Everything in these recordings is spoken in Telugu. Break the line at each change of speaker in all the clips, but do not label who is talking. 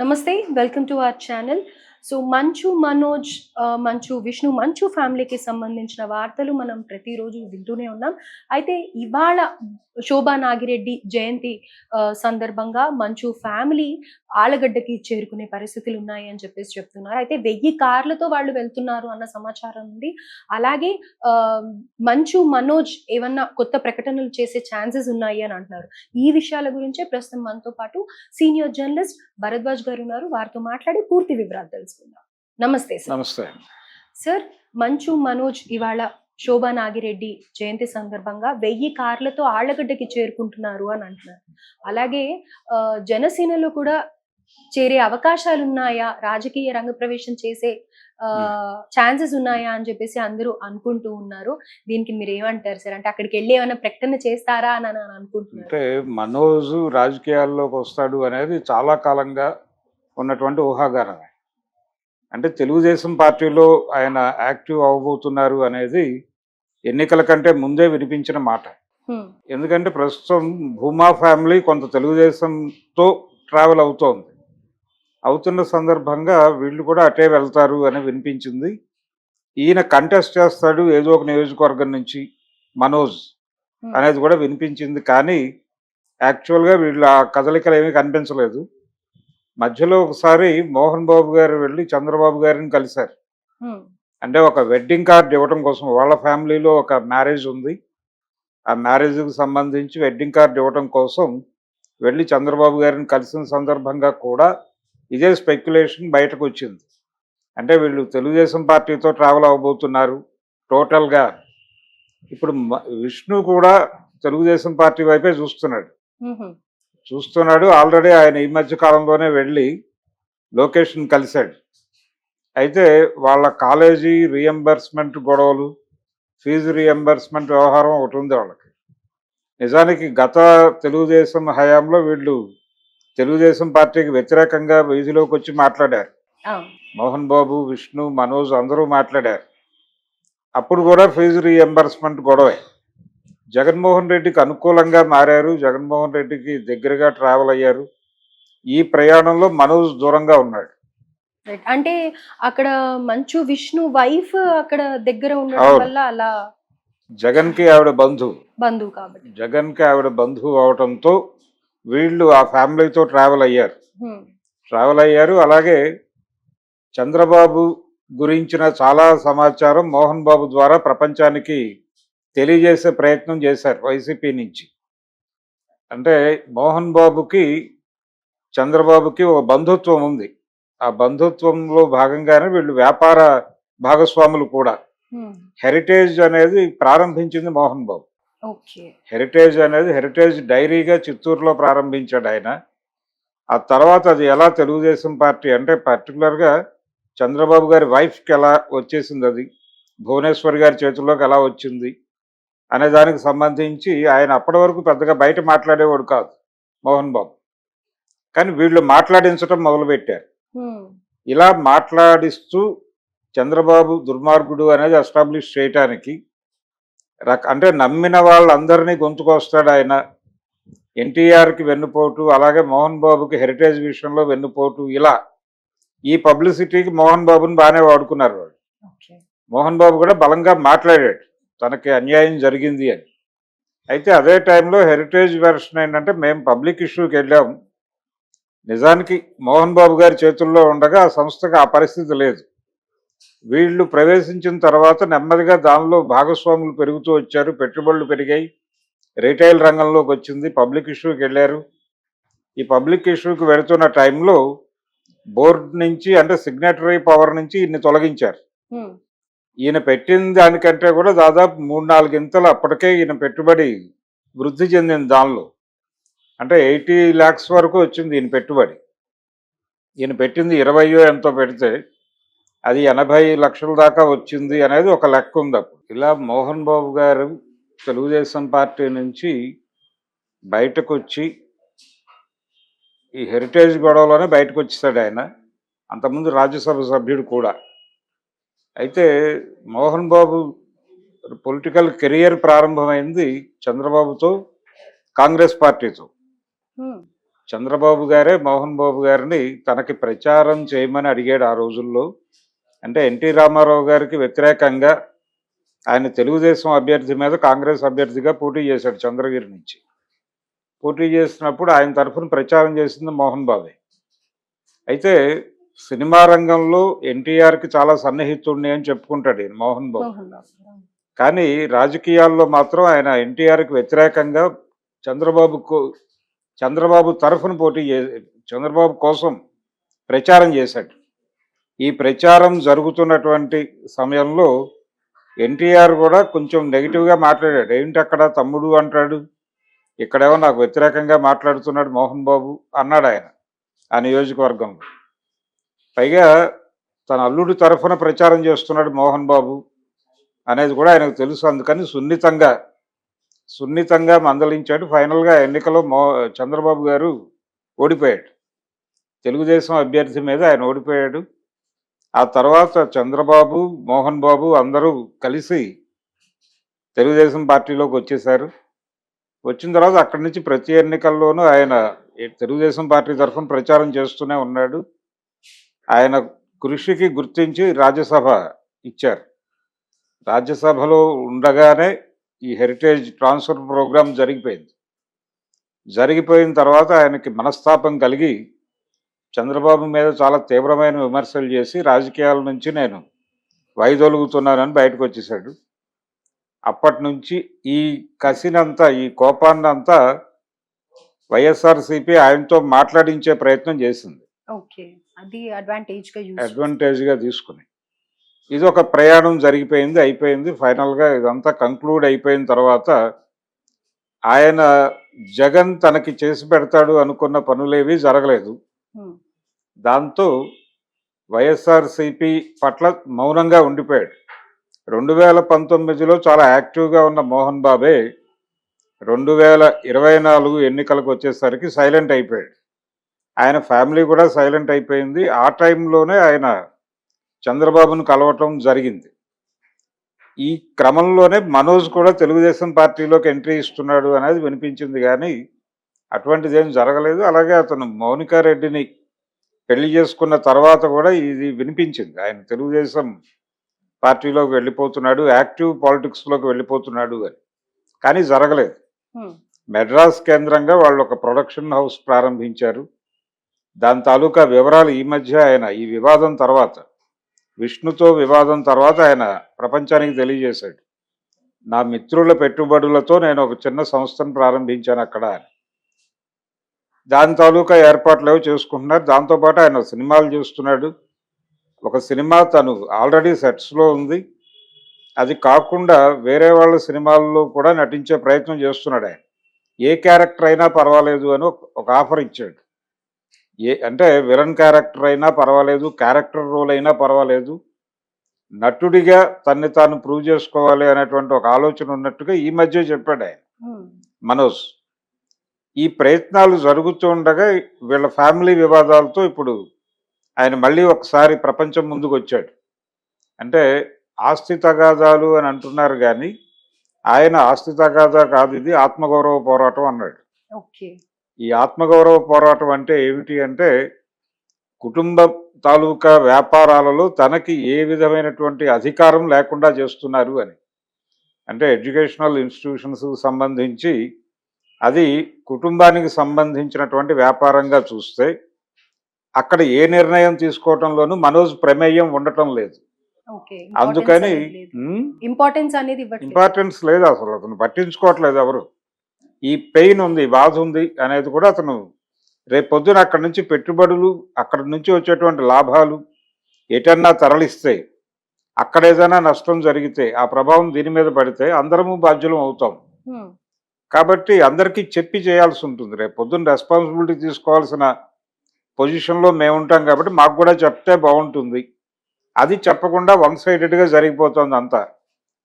నమస్తే. Welcome to our channel. So, 'Manchu Manoj' 'Manchu Vishnu', 'మంచు' ఫ్యామిలీకి సంబంధించిన వార్తలు మనం ప్రతిరోజు వింటూనే ఉన్నాం. అయితే ఇవాళ శోభా నాగిరెడ్డి జయంతి సందర్భంగా 'మంచు' ఫ్యామిలీ ఆళ్ళగడ్డకి చేరుకునే పరిస్థితులున్నాయి అని చెప్తున్నారు. అయితే 1000 కార్లతో వాళ్ళు వెళ్తున్నారు అన్న సమాచారం ఉంది. అలాగే 'మంచు మనోజ్' ఏమన్నా కొత్త ప్రకటనలు చేసే ఛాన్సెస్ ఉన్నాయి అని అంటున్నారు. ఈ విషయాల గురించే ప్రస్తుతం మనతో పాటు సీనియర్ జర్నలిస్ట్ భరద్వాజ్ గారు ఉన్నారు. వారితో మాట్లాడి పూర్తి వివరాలు తెలుసుకుందాం. నమస్తే సార్.
నమస్తే.
సార్, 'మంచు మనోజ్' ఇవాళ శోభా నాగిరెడ్డి జయంతి సందర్భంగా 1000 కార్లతో ఆళ్లగడ్డకి చేరుకుంటున్నారు అని అంటున్నారు. అలాగే జనసేనలో కూడా చేరే అవకాశాలున్నాయా? రాజకీయ రంగ ప్రవేశం చేసే ఛాన్సెస్ ఉన్నాయా అని చెప్పేసి అందరూ అనుకుంటూ ఉన్నారు. దీనికి మీరేమంటారు సార్? అంటే అక్కడికెళ్ళి ఏమైనా ప్రకటన చేస్తారా అని అనుకుంటున్నారు?
అంటే మనోజ్ రాజకీయాల్లోకి వస్తాడు అనేది చాలా కాలంగా ఉన్నటువంటి ఊహాగానమే. అంటే తెలుగుదేశం పార్టీలో ఆయన యాక్టివ్ అవ్వబోతున్నారు అనేది ఎన్నికల కంటే ముందే వినిపించిన మాట. ఎందుకంటే ప్రస్తుతం భూమా ఫ్యామిలీ కొంత తెలుగుదేశంతో ట్రావెల్ అవుతున్న సందర్భంగా వీళ్ళు కూడా అటే వెళ్తారు అని వినిపించింది. ఈయన కంటెస్ట్ చేస్తాడు ఏదో ఒక నియోజకవర్గం నుంచి మనోజ్ అనేది కూడా వినిపించింది. కానీ యాక్చువల్గా వీళ్ళ ఆ కదలికలు ఏమీ కనిపించలేదు. మధ్యలో ఒకసారి మోహన్ బాబు గారు వెళ్ళి చంద్రబాబు గారిని కలిశారు. అంటే ఒక వెడ్డింగ్ కార్డ్ ఇవ్వడం కోసం, వాళ్ళ ఫ్యామిలీలో ఒక మ్యారేజ్ ఉంది, ఆ మ్యారేజ్కి సంబంధించి వెడ్డింగ్ కార్డ్ ఇవ్వడం కోసం వెళ్ళి చంద్రబాబు గారిని కలిసిన సందర్భంగా కూడా ఇదే స్పెక్యులేషన్ బయటకు వచ్చింది. అంటే వీళ్ళు తెలుగుదేశం పార్టీతో ట్రావెల్ అవ్వబోతున్నారు టోటల్గా. ఇప్పుడు విష్ణు కూడా తెలుగుదేశం పార్టీ వైపే చూస్తున్నాడు. ఆల్రెడీ ఆయన ఈ మధ్య కాలంలోనే వెళ్ళి లోకేష్ని కలిశాడు. అయితే వాళ్ళ కాలేజీ రీఎంబర్స్మెంట్ గొడవలు, ఫీజు రీఎంబర్స్మెంట్ వ్యవహారం ఒకటి ఉంది వాళ్ళకి. నిజానికి గత తెలుగుదేశం హయాంలో వీళ్ళు తెలుగుదేశం పార్టీకి వ్యతిరేకంగా వీధిలోకి వచ్చి మాట్లాడారు. మోహన్ బాబు, విష్ణు, మనోజ్ అందరూ మాట్లాడారు. అప్పుడు కూడా ఫీజు రీఎంబర్స్మెంట్ గొడవే. జగన్మోహన్ రెడ్డికి అనుకూలంగా మారారు, జగన్మోహన్ రెడ్డికి దగ్గరగా ట్రావెల్ అయ్యారు. ఈ ప్రయాణంలో మనోజ్ దూరంగా ఉన్నాడు.
అంటే అక్కడ మంచు విష్ణు వైఫ్ అక్కడ దగ్గర ఉండడం వల్ల అలా
జగన్ కి ఆవిడ బంధువు కాబట్టి జగన్ కి ఆవిడ బంధువు అవటంతో వీళ్ళు ఆ ఫ్యామిలీతో ట్రావెల్ అయ్యారు. అలాగే చంద్రబాబు గురించిన చాలా సమాచారం మోహన్ బాబు ద్వారా ప్రపంచానికి తెలియజేసే ప్రయత్నం చేశారు వైసీపీ నుంచి. అంటే మోహన్ బాబుకి చంద్రబాబుకి ఒక బంధుత్వం ఉంది. ఆ బంధుత్వంలో భాగంగానే వీళ్ళు వ్యాపార భాగస్వాములు కూడా. హెరిటేజ్ అనేది ప్రారంభించింది మోహన్ బాబు. హెరిటేజ్ డైరీగా చిత్తూరులో ప్రారంభించాడు ఆయన. ఆ తర్వాత అది ఎలా తెలుగుదేశం పార్టీ అంటే పర్టికులర్గా చంద్రబాబు గారి వైఫ్కి ఎలా వచ్చేసింది, అది భువనేశ్వర్ గారి చేతుల్లోకి ఎలా వచ్చింది అనే దానికి సంబంధించి ఆయన అప్పటి వరకు పెద్దగా బయట మాట్లాడేవాడు కాదు మోహన్ బాబు. కానీ వీళ్ళు మాట్లాడించడం మొదలుపెట్టారు. ఇలా మాట్లాడిస్తూ చంద్రబాబు దుర్మార్గుడు అనేది ఎస్టాబ్లిష్ చేయటానికి అంటే నమ్మిన వాళ్ళందరినీ గొంతుకొస్తాడు ఆయన. ఎన్టీఆర్కి వెన్నుపోటు, అలాగే మోహన్ బాబుకి హెరిటేజ్ విషయంలో వెన్నుపోటు, ఇలా ఈ పబ్లిసిటీకి మోహన్ బాబుని బాగానే వాడుకున్నారు వాళ్ళు. మోహన్ బాబు కూడా బలంగా మాట్లాడాడు తనకి అన్యాయం జరిగింది అని. అయితే అదే టైంలో హెరిటేజ్ వెర్షన్ ఏంటంటే మేము పబ్లిక్ ఇష్యూకి వెళ్ళాము. నిజానికి మోహన్ బాబు గారి చేతుల్లో ఉండగా ఆ సంస్థకి ఆ పరిస్థితి లేదు. వీళ్ళు ప్రవేశించిన తర్వాత నెమ్మదిగా దానిలో భాగస్వాములు పెరుగుతూ వచ్చారు, పెట్టుబడులు పెరిగాయి, రీటైల్ రంగంలోకి వచ్చింది, పబ్లిక్ ఇష్యూకి వెళ్ళారు. ఈ పబ్లిక్ ఇష్యూకి వెళుతున్న టైంలో బోర్డు నుంచి అంటే సిగ్నేటరీ పవర్ నుంచి ఈయన్ని తొలగించారు. ఈయన పెట్టిన దానికంటే కూడా దాదాపు 3-4 ఇంతలు అప్పటికే ఈయన పెట్టుబడి వృద్ధి చెందింది. దానిలో అంటే 80 lakhs వరకు వచ్చింది ఈయన పెట్టుబడి. ఈయన పెట్టింది 20 ఎంతో పెడితే అది 80 లక్షల దాకా వచ్చింది అనేది ఒక లెక్క ఉంది అప్పుడు. ఇలా మోహన్ బాబు గారు తెలుగుదేశం పార్టీ నుంచి బయటకు వచ్చి ఈ హెరిటేజ్ గొడవలోనే బయటకు వచ్చేసాడు ఆయన. అంతకుముందు రాజ్యసభ సభ్యుడు కూడా. అయితే మోహన్ బాబు పొలిటికల్ కెరియర్ ప్రారంభమైంది చంద్రబాబుతో, కాంగ్రెస్ పార్టీతో. చంద్రబాబు గారే మోహన్ బాబు గారిని తనకి ప్రచారం చేయమని అడిగాడు ఆ రోజుల్లో. అంటే ఎన్టీ రామారావు గారికి వ్యతిరేకంగా ఆయన తెలుగుదేశం అభ్యర్థి మీద కాంగ్రెస్ అభ్యర్థిగా పోటీ చేశాడు చంద్రగిరి నుంచి. పోటీ చేసినప్పుడు ఆయన తరఫున ప్రచారం చేసింది మోహన్ బాబే. అయితే సినిమా రంగంలో ఎన్టీఆర్‌కి చాలా సన్నిహితుడిని అని చెప్పుకుంటాడు ఈయన మోహన్ బాబు.
మోహన్ బాబు గారు.
కానీ రాజకీయాల్లో మాత్రం ఆయన ఎన్టీఆర్‌కి వ్యతిరేకంగా చంద్రబాబుకు చంద్రబాబు తరఫున చంద్రబాబు కోసం ప్రచారం చేశాడు. ఈ ప్రచారం జరుగుతున్నటువంటి సమయంలో ఎన్టీఆర్ కూడా కొంచెం నెగిటివ్‌గా మాట్లాడాడు. "ఏంటక్కడ తమ్ముడు" అంటాడు. "ఇక్కడేమో నాకు వ్యతిరేకంగా మాట్లాడుతున్నాడు మోహన్ బాబు" అన్నాడాయన ఆ నియోజకవర్గంలో. పైగా తన అల్లుడి తరఫున ప్రచారం చేస్తున్నాడు మోహన్ బాబు అనేది కూడా ఆయనకు తెలుసు. అందుకని సున్నితంగా మందలించాడు. ఫైనల్‌గా ఎన్నికలో చంద్రబాబు గారు ఓడిపోయాడు. తెలుగుదేశం అభ్యర్థి మీద ఆయన ఓడిపోయాడు. ఆ తర్వాత చంద్రబాబు, మోహన్ బాబు అందరూ కలిసి తెలుగుదేశం పార్టీలోకి వచ్చేశారు. వచ్చిన తర్వాత అక్కడి నుంచి ప్రతి ఎన్నికల్లోనూ ఆయన తెలుగుదేశం పార్టీ తరఫున ప్రచారం చేస్తూనే ఉన్నాడు. ఆయన కృషికి గుర్తించి రాజ్యసభ ఇచ్చారు. రాజ్యసభలో ఉండగానే ఈ హెరిటేజ్ ట్రాన్స్ఫర్ ప్రోగ్రాం జరిగిపోయింది. జరిగిపోయిన తర్వాత ఆయనకి మనస్తాపం కలిగి చంద్రబాబు మీద చాలా తీవ్రమైన విమర్శలు చేసి రాజకీయాల నుంచి నేను వైదొలుగుతున్నానని బయటకు వచ్చేసాడు. అప్పటి నుంచి ఈ కసినంతా, ఈ కోపాన్నంతా వైఎస్ఆర్‌సీపీ ఆయనతో మాట్లాడించే ప్రయత్నం చేసింది.
ఓకే. అది అడ్వాంటేజ్‌గా యూజ్
అడ్వాంటేజ్‌గా తీసుకుని. ఇదొక ప్రయాణం జరిగిపోయింది, అయిపోయింది. ఫైనల్‌గా ఇదంతా కంక్లూడ్ అయిపోయిన తర్వాత ఆయన జగన్ తనకి చేసి పెడతాడు అనుకున్న పనులేవి జరగలేదు.
హ్మ్.
దాంతో వైఎస్ఆర్‌సీపీ పట్ల మౌనంగా ఉండిపోయాడు. 2019లో చాలా యాక్టివ్‌గా ఉన్న మోహన్ బాబే 2024 ఎన్నికలకు వచ్చేసరికి సైలెంట్ అయిపోయాడు. ఆయన ఫ్యామిలీ కూడా సైలెంట్ అయిపోయింది. ఆ టైంలోనే ఆయన చంద్రబాబును కలవటం జరిగింది. ఈ క్రమంలోనే మనోజ్ కూడా తెలుగుదేశం పార్టీలోకి ఎంట్రీ ఇస్తున్నాడు అనేది వినిపించింది కానీ అటువంటిదేం జరగలేదు. అలాగే అతను మౌనికా రెడ్డిని పెళ్లి చేసుకున్న తర్వాత కూడా ఇది వినిపించింది. ఆయన తెలుగుదేశం పార్టీలోకి వెళ్ళిపోతున్నాడు, యాక్టివ్ పాలిటిక్స్‌లోకి వెళ్ళిపోతున్నాడు అని. కానీ జరగలేదు.
హ్మ్.
మెడ్రాస్ కేంద్రంగా వాళ్ళు ఒక ప్రొడక్షన్ హౌస్ ప్రారంభించారు. దాని తాలూకా వివరాలు ఈ మధ్య ఆయన ఈ వివాదం తర్వాత, విష్ణుతో వివాదం తర్వాత ఆయన ప్రపంచానికి తెలియజేశాడు. "నా మిత్రుల పెట్టుబడులతో నేను ఒక చిన్న సంస్థను ప్రారంభించాను అక్కడ" అని. దాని తాలూకా ఏర్పాట్లేవో చేసుకుంటున్నారు. దాంతోపాటు ఆయన సినిమాలు చేస్తున్నాడు. ఒక సినిమా తను ఆల్రెడీ సెట్స్‌లో ఉంది. అది కాకుండా వేరే వాళ్ళ సినిమాల్లో కూడా నటించే ప్రయత్నం చేస్తున్నాడు ఆయన. ఏ క్యారెక్టర్ అయినా పర్వాలేదు అని ఒక ఆఫర్ ఇచ్చాడు. అంటే విలన్ క్యారెక్టర్ అయినా పర్వాలేదు, క్యారెక్టర్ రోల్ అయినా పర్వాలేదు. నటుడిగా తన్ని తాను ప్రూవ్ చేసుకోవాలి అనేటువంటి ఒక ఆలోచన ఉన్నట్టుగా ఈ మధ్య చెప్పాడు ఆయన
హ్మ్.
మనోజ్. ఈ ప్రయత్నాలు జరుగుతూ ఉండగా వీళ్ళ ఫ్యామిలీ వివాదాలతో ఇప్పుడు ఆయన మళ్ళీ ఒకసారి ప్రపంచం ముందుకు వచ్చాడు. అంటే ఆస్తి తగాదాలు అని అంటున్నారు కానీ ఆయన ఆస్తి తగాదా కాదు, ఇది ఆత్మగౌరవ పోరాటం అన్నాడు.
ఓకే.
ఈ ఆత్మగౌరవ పోరాటం అంటే ఏమిటి అంటే కుటుంబ తాలూకా వ్యాపారాలలో తనకి ఏ విధమైనటువంటి అధికారం లేకుండా చేస్తున్నారు అని. అంటే ఎడ్యుకేషనల్ ఇన్స్టిట్యూషన్స్ సంబంధించి అది కుటుంబానికి సంబంధించినటువంటి వ్యాపారంగా చూస్తే అక్కడ ఏ నిర్ణయం తీసుకోవటంలోనూ మనోజ్ ప్రమేయం ఉండటం లేదు.
ఓకే.
అందుకని
ఇంపార్టెన్స్ అనేది ఇవ్వట్లేదు.
ఇంపార్టెన్స్ లేదు, అసలు అతను పట్టించుకోవట్లేదు ఎవరు. ఈ పెయిన్ ఉంది, బాధ ఉంది అనేది కూడా అతను రేపు పొద్దున అక్కడి నుంచి పెట్టుబడులు, అక్కడి నుంచి వచ్చేటువంటి లాభాలు ఎటన్నా తరలిస్తే, అక్కడ ఏదైనా నష్టం జరిగితే ఆ ప్రభావం దీని మీద పడితే అందరము బాధ్యులం అవుతాం.
హ్మ్.
కాబట్టి అందరికీ చెప్పి చేయాల్సి ఉంటుంది. రేపు పొద్దున్న రెస్పాన్సిబిలిటీ తీసుకోవాల్సిన పొజిషన్లో మేము ఉంటాం కాబట్టి మాకు కూడా చెప్తే బాగుంటుంది. అది చెప్పకుండా వన్ సైడెడ్గా జరిగిపోతుంది అంతా.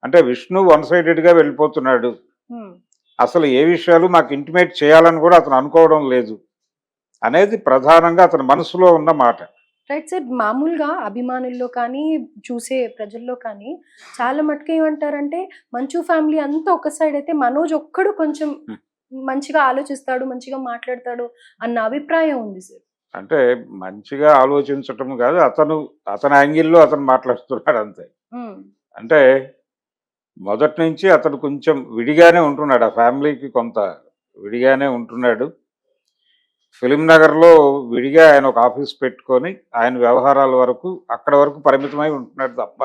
అంటే విష్ణు వన్ సైడెడ్గా వెళ్ళిపోతున్నాడు.
హ్మ్.
అసలు ఏ విషయాలు మాకు ఇంటిమేట్ చేయాలని కూడా అతను అనుకోవడం లేదు అనేది ప్రధానంగా అతని మనసులో ఉన్న మాట.
Right sir. మామూలుగా అభిమానుల్లో కానీ, చూసే ప్రజల్లో కానీ చాలా మటుకు ఏమంటారంటే మంచు ఫ్యామిలీ అంతా ఒక సైడ్ అయితే మనోజ్ ఒక్కడు కొంచెం మంచిగా ఆలోచిస్తాడు, మంచిగా మాట్లాడతాడు అన్న అభిప్రాయం ఉంది సార్.
అంటే మంచిగా ఆలోచించటం కాదు, అతని యాంగిల్‌లో అతను మాట్లాడుతున్నాడు అంతే.
హ్మ్.
అంటే మొదటి నుంచి అతను కొంచెం విడిగానే ఉంటున్నాడు. ఆ ఫ్యామిలీకి కొంత విడిగానే ఉంటున్నాడు. ఫిల్మ్ నగర్‌లో విడిగా ఆయన ఒక ఆఫీస్ పెట్టుకొని, ఆయన వ్యవహారాల వరకు అక్కడి వరకు పరిమితమై ఉంటున్నాడు తప్ప,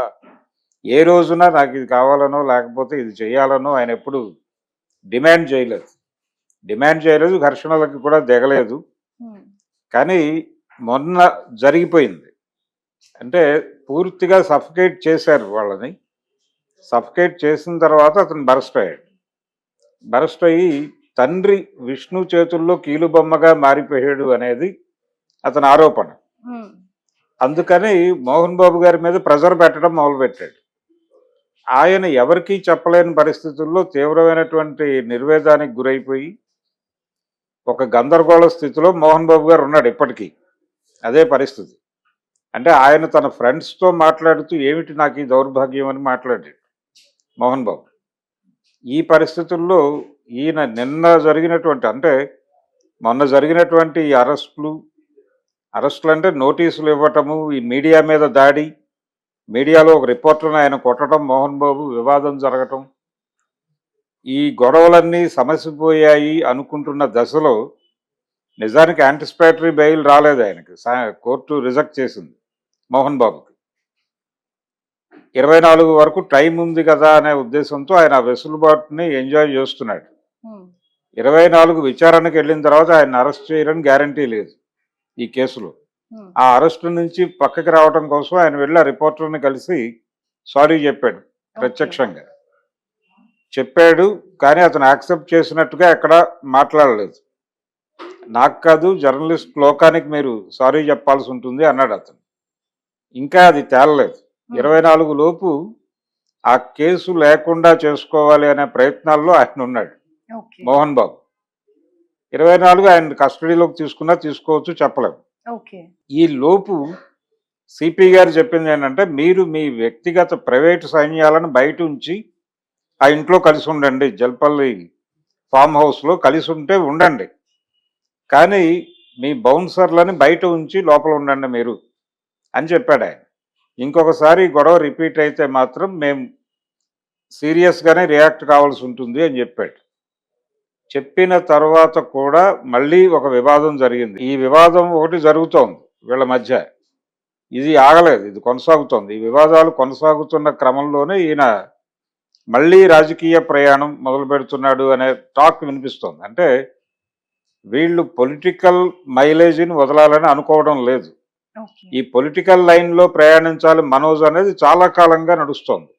ఏ రోజున నాకిది కావాలనో, లేకపోతే ఇది చేయాలనో ఆయనెప్పుడు డిమాండ్ చేయలేదు. డిమాండ్ చేయలేదు, ఘర్షణలకి కూడా దిగలేదు.
హ్మ్.
కానీ మొన్న జరిగిపోయింది. అంటే పూర్తిగా సఫకేట్ చేశారు వాళ్ళని. సఫకేట్ చేసిన తర్వాత అతను బరస్ట్ అయ్యాడు. బరస్ట్ అయ్యి తండ్రి విష్ణు చేతుల్లో కీలుబొమ్మగా మారిపోయాడు అనేది అతని ఆరోపణ.
హ్మ్.
అందుకని మోహన్ బాబు గారి మీద ప్రెజర్ పెట్టడం మొదలుపెట్టాడు. ఆయన ఎవరికీ చెప్పలేని పరిస్థితుల్లో తీవ్రమైనటువంటి నిర్వేదానికి గురైపోయి ఒక గందరగోళ స్థితిలో మోహన్ బాబు గారు ఉన్నాడు ఇప్పటికీ. అదే పరిస్థితి. అంటే ఆయన తన ఫ్రెండ్స్‌తో మాట్లాడుతూ ఏమిటి నాకు ఈ దౌర్భాగ్యం అని మాట్లాడాడు మోహన్ బాబు. ఈ పరిస్థితుల్లో ఈయన నిన్న జరిగినటువంటి అంటే మొన్న జరిగినటువంటి ఈ అరెస్టులు అంటే నోటీసులు ఇవ్వటము, ఈ మీడియా మీద దాడి, మీడియాలో ఒక రిపోర్టర్‌ని ఆయన కొట్టడం, మోహన్ బాబు వివాదం జరగటం, ఈ గొడవలన్నీ సమసిపోయాయి అనుకుంటున్న దశలో నిజానికి యాంటిసిపేటరీ బెయిల్ రాలేదు ఆయనకి. కోర్టు రిజెక్ట్ చేసింది మోహన్ బాబుకి. 24 వరకు టైం ఉంది కదా అనే ఉద్దేశంతో ఆయన ఆ వెసులుబాటుని ఎంజాయ్ చేస్తున్నాడు.
హ్మ్.
24 విచారణకు వెళ్ళిన తర్వాత ఆయన అరెస్ట్ చేయరని గ్యారంటీ లేదు ఈ కేసులో.
హ్మ్.
ఆ అరెస్ట్ నుంచి పక్కకి రావడం కోసం ఆయన వెళ్ళి ఆ రిపోర్టర్ని కలిసి సారీ చెప్పాడు
ఓకే.
ప్రత్యక్షంగా. చెప్పాడు, కానీ అతను యాక్సెప్ట్ చేసినట్టుగా ఎక్కడ మాట్లాడలేదు. నాకు కాదు, జర్నలిస్ట్ లోకానికి మీరు సారీ చెప్పాల్సి ఉంటుంది అన్నాడు అతను. ఇంకా అది తేలలేదు.
హ్మ్.
24 లోపు ఆ కేసు లేకుండా చేసుకోవాలి అనే ప్రయత్నాల్లో ఆయన ఉన్నాడు
ఓకే.
మోహన్ బాబు. 24 ఆయన కస్టడీలోకి తీసుకున్నా తీసుకోవచ్చు, చెప్పలేము.
ఓకే.
ఈ లోపు సిపి గారు చెప్పింది ఏంటంటే, మీరు మీ వ్యక్తిగత ప్రైవేటు సైన్యాలను బయట ఉంచి ఆ ఇంట్లో కలిసి ఉండండి, జల్పల్లి ఫామ్ హౌస్లో కలిసి ఉంటే ఉండండి, కానీ మీ బౌన్సర్లని బయట ఉంచి లోపల ఉండండి మీరు అని చెప్పాడు ఆయన. ఇంకొకసారి ఈ గొడవ రిపీట్ అయితే మాత్రం మేము సీరియస్గానే రియాక్ట్ కావాల్సి ఉంటుంది అని చెప్పాడు. చెప్పిన తర్వాత కూడా మళ్ళీ ఒక వివాదం జరిగింది. ఈ వివాదం ఒకటి జరుగుతోంది వీళ్ళ మధ్య. ఇది ఆగలేదు, ఇది కొనసాగుతోంది. ఈ వివాదాలు కొనసాగుతున్న క్రమంలోనే ఈయన మళ్ళీ రాజకీయ ప్రయాణం మొదలు పెడుతున్నాడు అనే టాక్ వినిపిస్తోంది. అంటే వీళ్ళు పొలిటికల్ మైలేజీని వదలాలని అనుకోవడం లేదు.
ఓకే.
ఈ పొలిటికల్ లైన్లో ప్రయాణించాలి మనోజ్ అనేది చాలా కాలంగా నడుస్తోంది.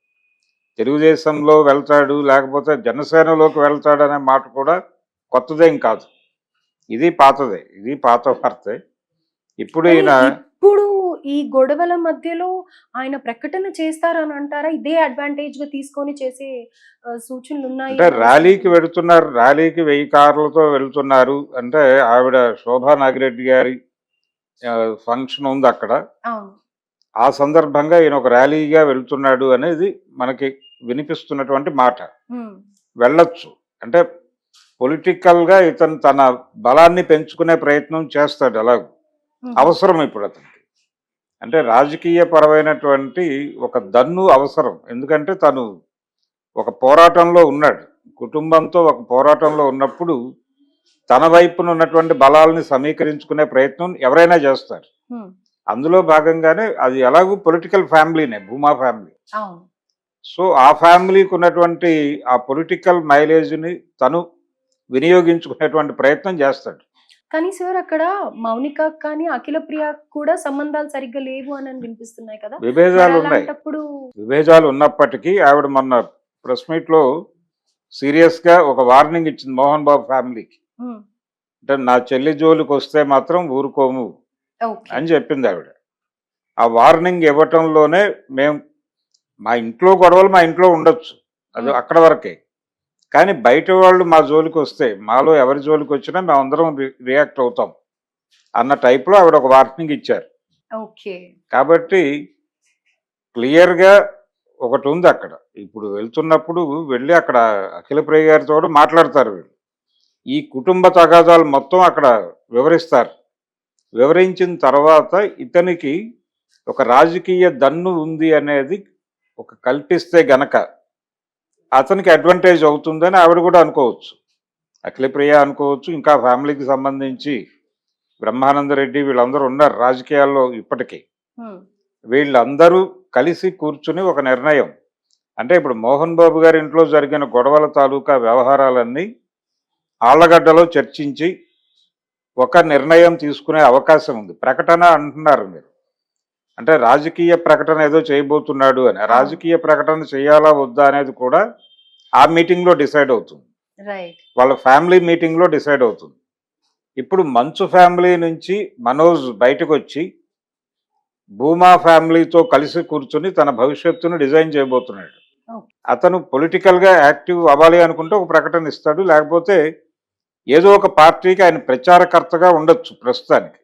తెలుగుదేశంలో వెళ్తాడు, లేకపోతే జనసేనలోకి వెళ్తాడు అనే మాట కూడా కొత్తదేం కాదు. ఇది పాతదే, ఇది పాత వార్తే. ఇప్పుడు
కానీ
ఈయన
ఇప్పుడు ఈ గొడవల మధ్యలో ఆయన ప్రకటన చేస్తారని అంటారా? ఇదే అడ్వాంటేజ్‌గా తీసుకొని చేసే సూచనలున్నాయి
అంటే
అని
ర్యాలీకి
అనుకుంటున్నారా?
వెళుతున్నారు, ర్యాలీకి 1000 కార్లతో వెళ్తున్నారు. అంటే ఆవిడ శోభా నాగిరెడ్డి గారి ఫంక్షన్ ఉంది అక్కడ.
అవును.
ఆ సందర్భంగా ఈయన ఒక ర్యాలీగా వెళ్తున్నాడు అనేది మనకి వినిపిస్తున్నటువంటి మాట.
హ్మ్.
వెళ్ళొచ్చు. అంటే పొలిటికల్‌గా ఇతను తన బలాన్ని పెంచుకునే ప్రయత్నం చేస్తాడు ఎలాగో.
హుహు.
అవసరం ఇప్పుడు అతనికి. అంటే రాజకీయ పరమైనటువంటి ఒక దన్ను అవసరం. ఎందుకంటే తను ఒక పోరాటంలో ఉన్నాడు. కుటుంబంతో ఒక పోరాటంలో ఉన్నప్పుడు తన వైపున ఉన్నటువంటి బలాల్ని సమీకరించుకునే ప్రయత్నం ఎవరైనా చేస్తారు.
హ్మ్.
అందులో భాగంగానే అది ఎలాగూ పొలిటికల్ ఫ్యామిలీనే, భూమా ఫ్యామిలీ.
అవును.
సో ఆ ఫ్యామిలీకి ఉన్నటువంటి ఆ పొలిటికల్ మైలేజ్‌ని తను వినియోగించుకునేటువంటి ప్రయత్నం చేస్తాడు.
కానీ సార్ అక్కడ మౌనికకి కానీ, అఖిల ప్రియకి కూడా సంబంధాలు సరిగ్గా లేవు అని వినిపిస్తున్నాయి కదా!
విభేదాలున్నాయి.
మరలాంటప్పుడు
విభేదాలు ఉన్నప్పటికీ ఆవిడ మొన్న ప్రెస్ మీట్‌లో సీరియస్‌గా ఒక వార్నింగ్ ఇచ్చింది మోహన్ బాబు ఫ్యామిలీకి.
హ్మ్.
అంటే నా చెల్లి జోలికొస్తే మాత్రం ఊరుకోము
ఓకే.
అని చెప్పింది ఆవిడ. ఆ వార్నింగ్ ఇవ్వటంలోనే మా ఇంట్లో గొడవలు మా ఇంట్లో ఉండొచ్చు. అది
హ్మ్.
అక్కడ వరకే. కానీ బయట వాళ్ళు మా జోలికొస్తే, మాలో ఎవరి జోలికొచ్చినా మేమందరం రియాక్ట్ అవుతాం అన్న టైప్‌లో ఆవిడ ఒక వార్నింగ్ ఇచ్చారు.
ఓకే.
కాబట్టి క్లియర్‌గా ఒకటుంది అక్కడ. ఇప్పుడు వెళ్తున్నప్పుడు వెళ్ళి అక్కడ అఖిలప్రియ గారితో కూడా మాట్లాడతారు వీళ్ళు. ఈ కుటుంబ తగాదాలు మొత్తం అక్కడ వివరిస్తారు. వివరించిన తర్వాత ఇతనికి ఒక రాజకీయ దన్ను ఉంది అనేది ఒక కల్పిస్తే గనక అతనికి అడ్వాంటేజ్ అవుతుందని ఆవిడ కూడా అనుకోవచ్చు. అఖిలప్రియ అనుకోవచ్చు, ఇంకా ఫ్యామిలీకి సంబంధించి బ్రహ్మానందరెడ్డి వీళ్ళందరూ ఉన్నారు రాజకీయాల్లో ఇప్పటికీ. వీళ్ళందరూ కలిసి కూర్చుని ఒక నిర్ణయం, అంటే ఇప్పుడు మోహన్ బాబు గారి ఇంట్లో జరిగిన గొడవల తాలూకా వ్యవహారాలన్నీ ఆళ్లగడ్డలో చర్చించి ఒక నిర్ణయం తీసుకునే అవకాశం ఉంది. ప్రకటన అంటున్నారు మీరు, అంటే రాజకీయ ప్రకటన ఏదో చేయబోతున్నాడు అని. రాజకీయ ప్రకటన చేయాలా వద్దా అనేది కూడా ఆ మీటింగ్లో డిసైడ్ అవుతుంది, వాళ్ళ ఫ్యామిలీ మీటింగ్లో డిసైడ్ అవుతుంది. ఇప్పుడు మంచు ఫ్యామిలీ నుంచి మనోజ్ బయటకు వచ్చి భూమా ఫ్యామిలీతో కలిసి కూర్చుని తన భవిష్యత్తును డిజైన్ చేయబోతున్నాడు. అతను పొలిటికల్గా యాక్టివ్ అవ్వాలి అనుకుంటే ఒక ప్రకటన ఇస్తాడు, లేకపోతే ఏదో ఒక పార్టీకి ఆయన ప్రచారకర్తగా ఉండొచ్చు. ప్రస్తుతానికి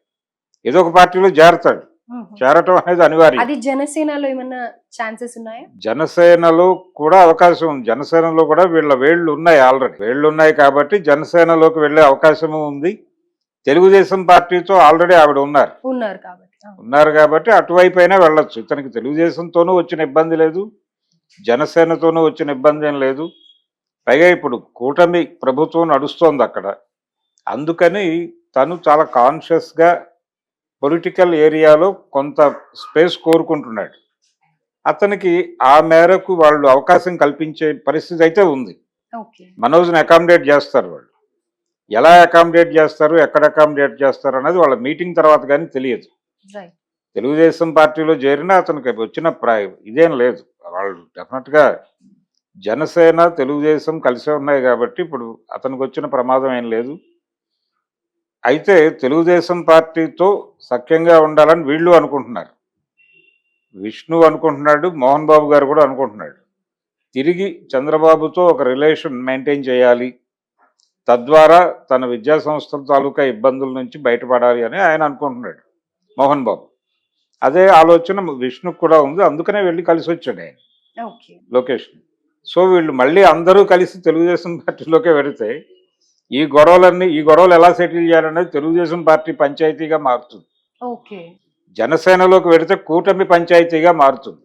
ఏదో ఒక పార్టీలో చేరతాడు. చేరటం అనేది అనివార్యం.
అది జనసేనలో ఏమన్నా ఛాన్సెస్ ఉన్నాయా?
జనసేనలో కూడా అవకాశం ఉంది. జనసేనలో కూడా వీళ్ళ వేళ్ళు ఉన్నాయి, ఆల్రెడీ వేళ్ళు ఉన్నాయి కాబట్టి జనసేనలోకి వెళ్ళే అవకాశము ఉంది. తెలుగుదేశం పార్టీతో ఆల్రెడీ ఆవిడ ఉన్నారు కాబట్టి అటువైపు అయినా వెళ్ళొచ్చు. ఇతనికి తెలుగుదేశంతోనూ వచ్చిన ఇబ్బంది లేదు, జనసేనతోనూ వచ్చిన ఇబ్బంది ఏం లేదు. పైగా ఇప్పుడు కూటమి ప్రభుత్వం నడుస్తోంది అక్కడ. అందుకని తను చాలా కాన్షియస్గా పొలిటికల్ ఏరియాలో కొంత స్పేస్ కోరుకుంటున్నాడు. అతనికి ఆ మేరకు వాళ్ళు అవకాశం కల్పించే పరిస్థితి అయితే ఉంది. మనోజ్ని అకామిడేట్ చేస్తారు. వాళ్ళు ఎలా అకామిడేట్ చేస్తారు, ఎక్కడ అకామిడేట్ చేస్తారు అనేది వాళ్ళ మీటింగ్ తర్వాత కానీ తెలియదు. తెలుగుదేశం పార్టీలో చేరినా అతనికి వచ్చిన ఇదేం లేదు. వాళ్ళు డెఫినెట్గా జనసేన తెలుగుదేశం కలిసే ఉన్నాయి కాబట్టి ఇప్పుడు అతనికి వచ్చిన ప్రమాదం ఏం లేదు. అయితే తెలుగుదేశం పార్టీతో సఖ్యంగా ఉండాలని వీళ్ళు అనుకుంటున్నారు, విష్ణు అనుకుంటున్నాడు, మోహన్ బాబు గారు కూడా అనుకుంటున్నాడు. తిరిగి చంద్రబాబుతో ఒక రిలేషన్ మెయింటైన్ చేయాలి, తద్వారా తన విద్యా సంస్థల తాలూకా ఇబ్బందుల నుంచి బయటపడాలి అని ఆయన అనుకుంటున్నాడు మోహన్ బాబు. అదే ఆలోచన విష్ణుకు కూడా ఉంది. అందుకనే వెళ్ళి కలిసి వచ్చాడు ఆయన లొకేషన్. సో వీళ్ళు మళ్ళీ అందరూ కలిసి తెలుగుదేశం పార్టీలోకే వెళితే ఈ గొడవలు ఎలా సెటిల్ చేయాలనేది తెలుగుదేశం పార్టీ పంచాయతీగా మారుతుంది. జనసేనలోకి వెళితే కూటమి పంచాయతీగా మారుతుంది.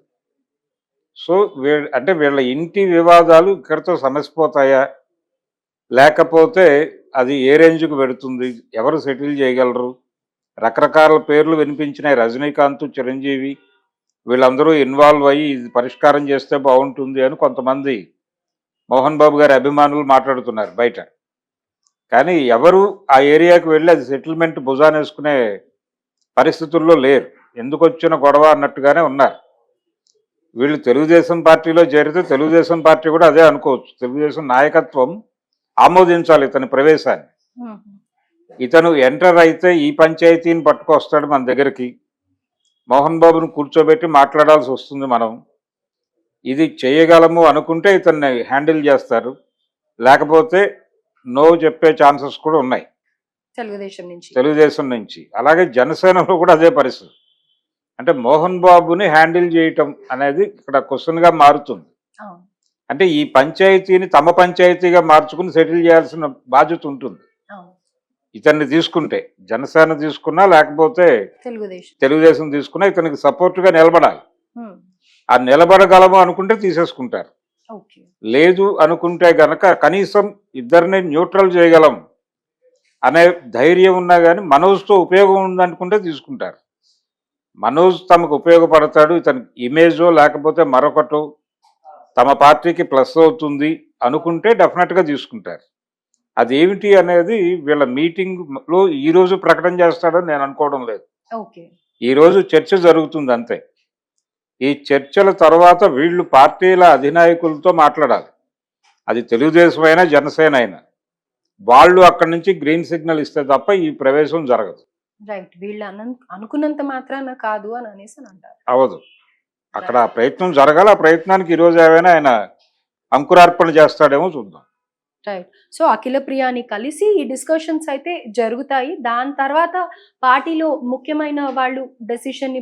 సో అంటే వీళ్ళ ఇంటి వివాదాలు ఇక్కడితో సమసిపోతాయా, లేకపోతే అది ఏ రేంజ్కు పెడుతుంది, ఎవరు సెటిల్ చేయగలరు? రకరకాల పేర్లు వినిపించినాయి. రజనీకాంత్, చిరంజీవి వీళ్ళందరూ ఇన్వాల్వ్ అయ్యి ఇది పరిష్కారం చేస్తే బాగుంటుంది అని కొంతమంది మోహన్ బాబు గారి అభిమానులు మాట్లాడుతున్నారు బయట. కానీ ఎవరు ఆ ఏరియాకి వెళ్ళి అది సెటిల్మెంట్ భుజానేసుకునే పరిస్థితుల్లో లేరు. ఎందుకు వచ్చిన గొడవ అన్నట్టుగానే ఉన్నారు. వీళ్ళు తెలుగుదేశం పార్టీలో చేరితే తెలుగుదేశం పార్టీ కూడా అదే అనుకోవచ్చు. తెలుగుదేశం నాయకత్వం ఆమోదించాలి ఇతని ప్రవేశాన్ని. ఇతను ఎంటర్ అయితే ఈ పంచాయతీని పట్టుకొస్తాడు మన దగ్గరికి, మోహన్ బాబును కూర్చోబెట్టి మాట్లాడాల్సి వస్తుంది. మనం ఇది చేయగలము అనుకుంటే ఇతన్ని హ్యాండిల్ చేస్తారు, లేకపోతే నో చెప్పే ఛాన్సెస్ కూడా ఉన్నాయి తెలుగుదేశం నుంచి. అలాగే జనసేనలో కూడా అదే పరిస్థితి. అంటే మోహన్ బాబుని హ్యాండిల్ చేయటం అనేది ఇక్కడ క్వశ్చన్గా మారుతుంది. అంటే ఈ పంచాయతీని తమ పంచాయతీగా మార్చుకుని సెటిల్ చేయాల్సిన బాధ్యత ఉంటుంది. ఇతన్ని తీసుకుంటే జనసేన తీసుకున్నా లేకపోతే తెలుగుదేశం తీసుకున్నా ఇతనికి సపోర్ట్గా నిలబడాలి. ఆ నిలబడగలము అనుకుంటే తీసేసుకుంటారు, లేదు అనుకుంటే గనక కనీసం ఇద్దరిని న్యూట్రల్ చేయగలం అనే ధైర్యం ఉన్నా కానీ మనోజ్తో ఉపయోగం ఉందనుకుంటే తీసుకుంటారు. మనోజ్ తమకు ఉపయోగపడతాడు, ఇతనికి ఇమేజో లేకపోతే మరొకటో తమ పార్టీకి ప్లస్ అవుతుంది అనుకుంటే డెఫినెట్గా తీసుకుంటారు. అదేమిటి అనేది వీళ్ళ మీటింగ్లో ఈరోజు ప్రకటన చేస్తాడని నేను అనుకోవడం లేదు. ఈరోజు చర్చ జరుగుతుంది అంతే. ఈ చర్చల తర్వాత వీళ్ళు పార్టీల అధినాయకులతో మాట్లాడాలి. అది తెలుగుదేశం అయినా జనసేన అయినా వాళ్ళు అక్కడి నుంచి గ్రీన్ సిగ్నల్ ఇస్తే తప్ప ఈ ప్రవేశం జరగదు.
వీళ్ళు అనుకున్నంత మాత్రాన కాదు అని అనేసి అంటారు.
అవదు, అక్కడ ఆ ప్రయత్నం జరగాలి. ఆ ప్రయత్నానికి ఈరోజు ఏమైనా ఆయన అంకురార్పణ చేస్తాడేమో చూద్దాం.
సో అఖిలప్రియని కలిసి ఈ డిస్కషన్స్ అయితే జరుగుతాయి. దాని తర్వాత పార్టీలో ముఖ్యమైన వాళ్ళు డెసిషన్ ని